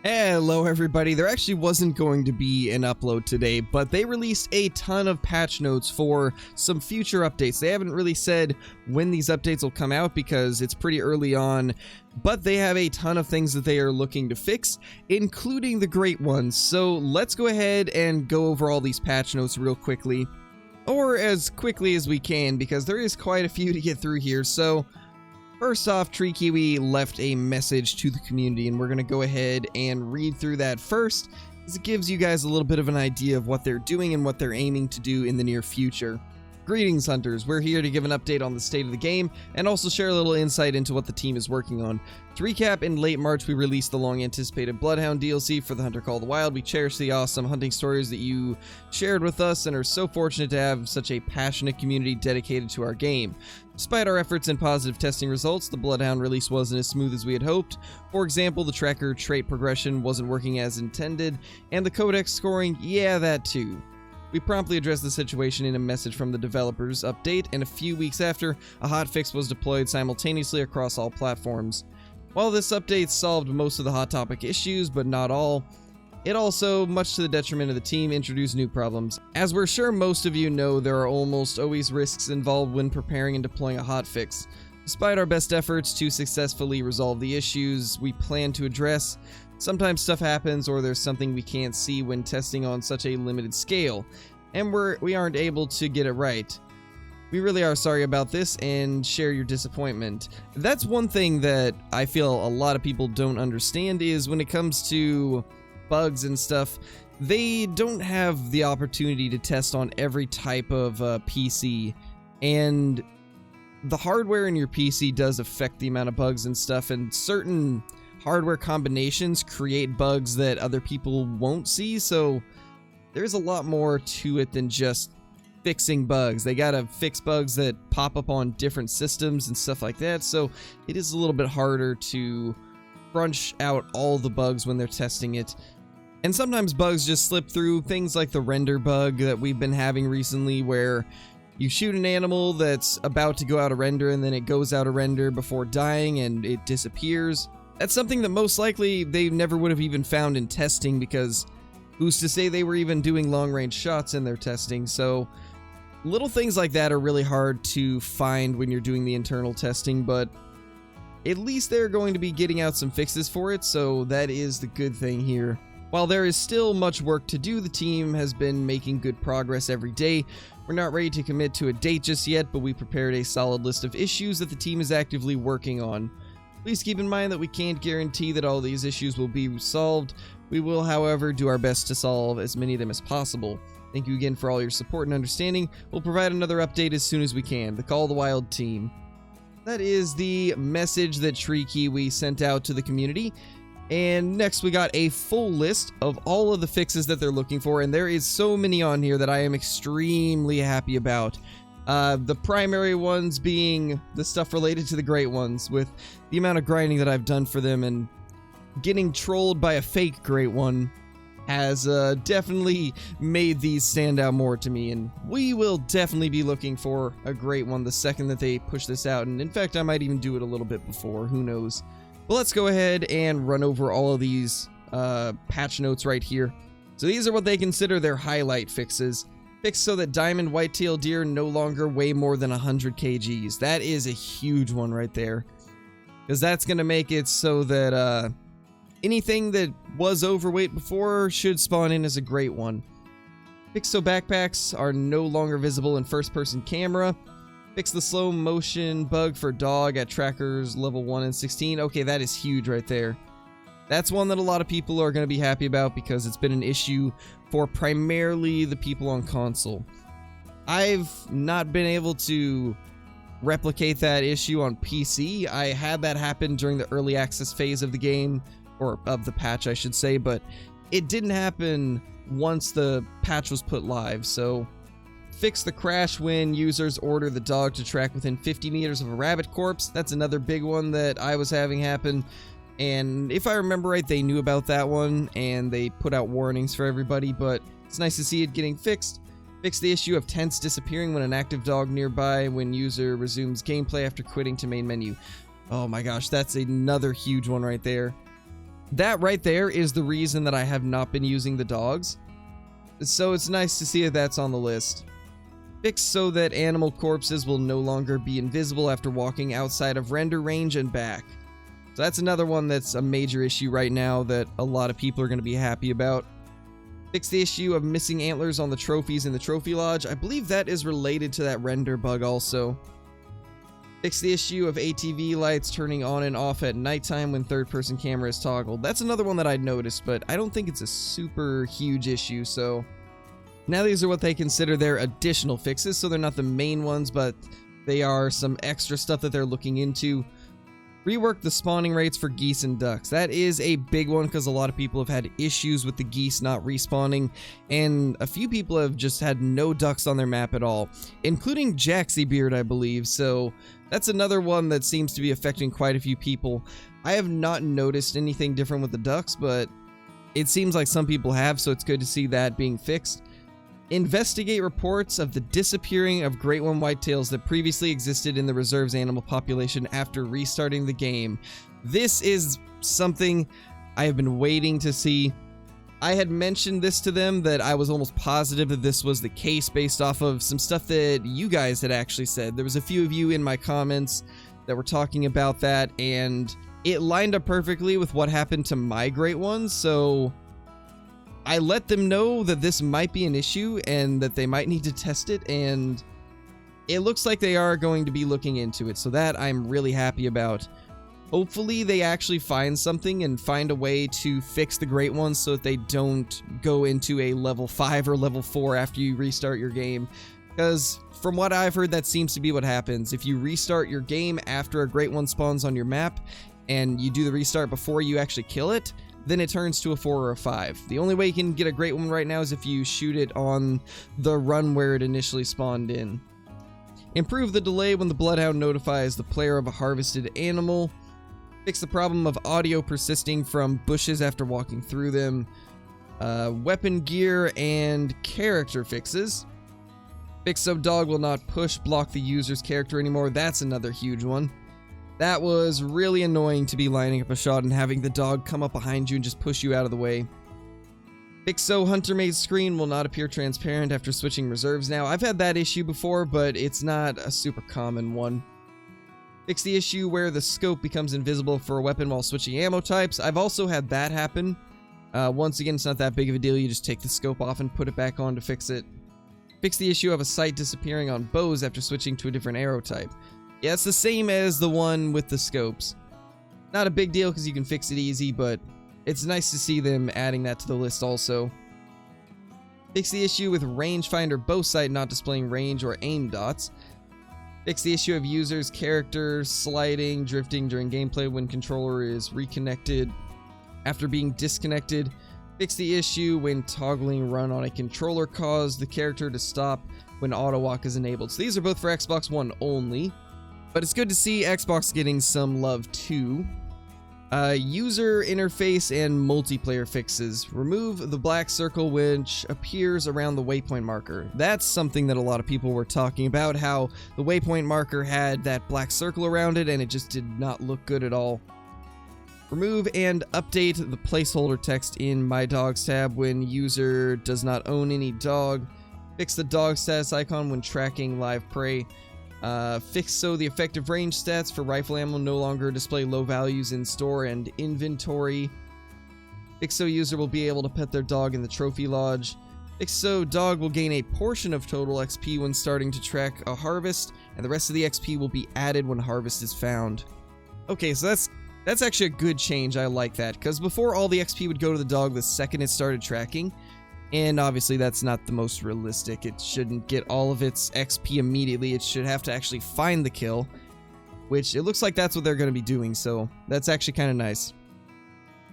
Hello everybody, there actually wasn't going to be an upload today, but they released a ton of patch notes for some future updates. They haven't really said when these updates will come out because it's pretty early on, but they have a ton of things that they are looking to fix, including the great ones. So let's go ahead and go over all these patch notes real quickly, or as quickly as we can, because there is quite a few to get through here. So first off, Tree Kiwi left a message to the community, and we're going to go ahead and read through that first, as it gives you guys a little bit of an idea of what they're doing and what they're aiming to do in the near future. Greetings, Hunters. We're here to give an update on the state of the game, and also share a little insight into what the team is working on. To recap, in late March, we released the long-anticipated Bloodhound DLC for the Hunter Call the Wild. We cherish the awesome hunting stories that you shared with us, and are so fortunate to have such a passionate community dedicated to our game. Despite our efforts and positive testing results, the Bloodhound release wasn't as smooth as we had hoped. For example, the tracker trait progression wasn't working as intended, and the codex scoring, yeah, that too. We promptly addressed the situation in a message from the developers update, and a few weeks after, a hotfix was deployed simultaneously across all platforms. While this update solved most of the hot topic issues, but not all, it also, much to the detriment of the team, introduced new problems. As we're sure most of you know, there are almost always risks involved when preparing and deploying a hotfix. Despite our best efforts to successfully resolve the issues we plan to address, sometimes stuff happens or there's something we can't see when testing on such a limited scale, and we aren't able to get it right. We really are sorry about this and share your disappointment. That's one thing that I feel a lot of people don't understand, is when it comes to bugs and stuff, they don't have the opportunity to test on every type of PC, and the hardware in your PC does affect the amount of bugs and stuff, and certain hardware combinations create bugs that other people won't see, so there's a lot more to it than just fixing bugs. They gotta fix bugs that pop up on different systems and stuff like that, so it is a little bit harder to crunch out all the bugs when they're testing it. And sometimes bugs just slip through, things like the render bug that we've been having recently, where you shoot an animal that's about to go out of render and then it goes out of render before dying and it disappears. That's something that most likely they never would have even found in testing, because who's to say they were even doing long-range shots in their testing. So little things like that are really hard to find when you're doing the internal testing, but at least they're going to be getting out some fixes for it, so that is the good thing here. While there is still much work to do, the team has been making good progress every day. We're not ready to commit to a date just yet, but we prepared a solid list of issues that the team is actively working on. Please keep in mind that we can't guarantee that all these issues will be solved. We will, however, do our best to solve as many of them as possible. Thank you again for all your support and understanding. We'll provide another update as soon as we can. The Call the Wild team. That is the message that Tree Kiwi sent out to the community. And next we got a full list of all of the fixes that they're looking for, and there is so many on here that I am extremely happy about. The primary ones being the stuff related to the great ones, with the amount of grinding that I've done for them, and getting trolled by a fake great one has definitely made these stand out more to me, and we will definitely be looking for a great one the second that they push this out, and in fact I might even do it a little bit before, who knows. But let's go ahead and run over all of these patch notes right here. So these are what they consider their highlight fixes. Fix so that diamond whitetail deer no longer weigh more than 100 kgs. That is a huge one right there, because that's going to make it so that anything that was overweight before should spawn in as a great one. Fix so backpacks are no longer visible in first-person camera. Fix the slow motion bug for dog at trackers level 1 and 16. Okay, that is huge right there. That's one that a lot of people are going to be happy about, because it's been an issue for primarily the people on console. I've not been able to replicate that issue on PC. I had that happen during the early access phase of the game, or of the patch I should say, but it didn't happen once the patch was put live. So fix the crash when users order the dog to track within 50 meters of a rabbit corpse. That's another big one that I was having happen, and if I remember right, they knew about that one and they put out warnings for everybody, but it's nice to see it getting fixed. Fix the issue of tents disappearing when an active dog nearby when user resumes gameplay after quitting to main menu. Oh my gosh, that's another huge one right there. That right there is the reason that I have not been using the dogs. So it's nice to see that that's on the list. Fixed so that animal corpses will no longer be invisible after walking outside of render range and back. So that's another one that's a major issue right now that a lot of people are going to be happy about. Fix the issue of missing antlers on the trophies in the trophy lodge. I believe that is related to that render bug also. Fix the issue of ATV lights turning on and off at nighttime when third-person camera is toggled. That's another one that I noticed, but I don't think it's a super huge issue, so... Now these are what they consider their additional fixes, so they're not the main ones, but they are some extra stuff that they're looking into. Rework the spawning rates for geese and ducks. That is a big one because a lot of people have had issues with the geese not respawning, and a few people have just had no ducks on their map at all, including Jaxiebeard, I believe, so that's another one that seems to be affecting quite a few people. I have not noticed anything different with the ducks, but it seems like some people have, so it's good to see that being fixed. Investigate reports of the disappearing of great one whitetails that previously existed in the reserve's animal population after restarting the game. This is something I have been waiting to see. I had mentioned this to them that I was almost positive that this was the case based off of some stuff that you guys had actually said. There was a few of you in my comments that were talking about that, and it lined up perfectly with what happened to my great ones, so I let them know that this might be an issue and that they might need to test it, and it looks like they are going to be looking into it, so that I'm really happy about. Hopefully they actually find something and find a way to fix the great ones so that they don't go into a level 5 or level 4 after you restart your game, because from what I've heard, that seems to be what happens. If you restart your game after a great one spawns on your map and you do the restart before you actually kill it, then it turns to a 4 or a 5. The only way you can get a great one right now is if you shoot it on the run where it initially spawned in. Improve the delay when the Bloodhound notifies the player of a harvested animal. Fix the problem of audio persisting from bushes after walking through them. Weapon gear and character fixes. Fix so dog will not block the user's character anymore. That's another huge one. That was really annoying to be lining up a shot and having the dog come up behind you and just push you out of the way. Fix so Hunter Maid's screen will not appear transparent after switching reserves now. I've had that issue before, but it's not a super common one. Fix the issue where the scope becomes invisible for a weapon while switching ammo types. I've also had that happen. Once again, it's not that big of a deal. You just take the scope off and put it back on to fix it. Fix the issue of a sight disappearing on bows after switching to a different arrow type. Yeah, it's the same as the one with the scopes. Not a big deal because you can fix it easy, but it's nice to see them adding that to the list also. Fix the issue with rangefinder bow sight not displaying range or aim dots. Fix the issue of users' character sliding, drifting during gameplay when controller is reconnected after being disconnected. Fix the issue when toggling run on a controller caused the character to stop when auto walk is enabled. So these are both for Xbox One only. But it's good to see Xbox getting some love too. User interface and multiplayer fixes. Remove the black circle which appears around the waypoint marker. That's something that a lot of people were talking about, how the waypoint marker had that black circle around it and it just did not look good at all. Remove and update the placeholder text in My Dogs tab when user does not own any dog. Fix the dog status icon when tracking live prey. Fix so the effective range stats for rifle ammo no longer display low values in store and inventory. Fix so user will be able to pet their dog in the trophy lodge. Fix so dog will gain a portion of total XP when starting to track a harvest, and the rest of the XP will be added when harvest is found. Okay, so that's actually a good change. I like that, because before all the XP would go to the dog the second it started tracking. And obviously that's not the most realistic. It shouldn't get all of its XP immediately. It should have to actually find the kill, which it looks like that's what they're going to be doing, so that's actually kind of nice.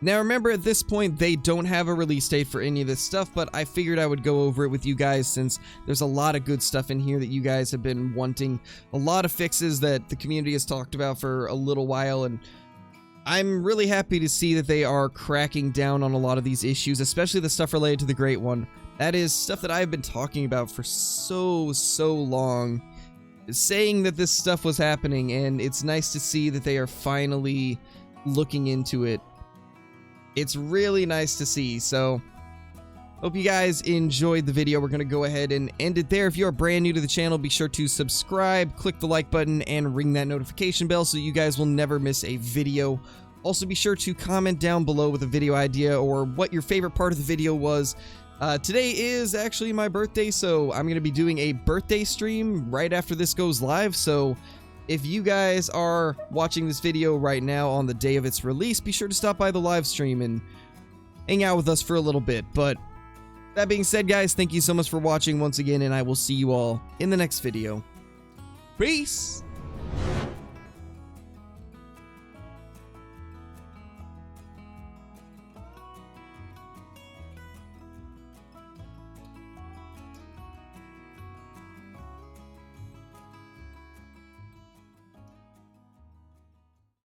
Now remember, at this point they don't have a release date for any of this stuff, but I figured I would go over it with you guys since there's a lot of good stuff in here that you guys have been wanting. A lot of fixes that the community has talked about for a little while, and I'm really happy to see that they are cracking down on a lot of these issues, especially the stuff related to the Great One. That is stuff that I've been talking about for so long, saying that this stuff was happening, and it's nice to see that they are finally looking into it. It's really nice to see. So hope you guys enjoyed the video. We're going to go ahead and end it there. If you're brand new to the channel, be sure to subscribe, click the like button, and ring that notification bell so you guys will never miss a video. Also, be sure to comment down below with a video idea or what your favorite part of the video was. Today is actually my birthday, so I'm going to be doing a birthday stream right after this goes live. So if you guys are watching this video right now on the day of its release, be sure to stop by the live stream and hang out with us for a little bit. But that being said, guys, thank you so much for watching once again, and I will see you all in the next video. Peace!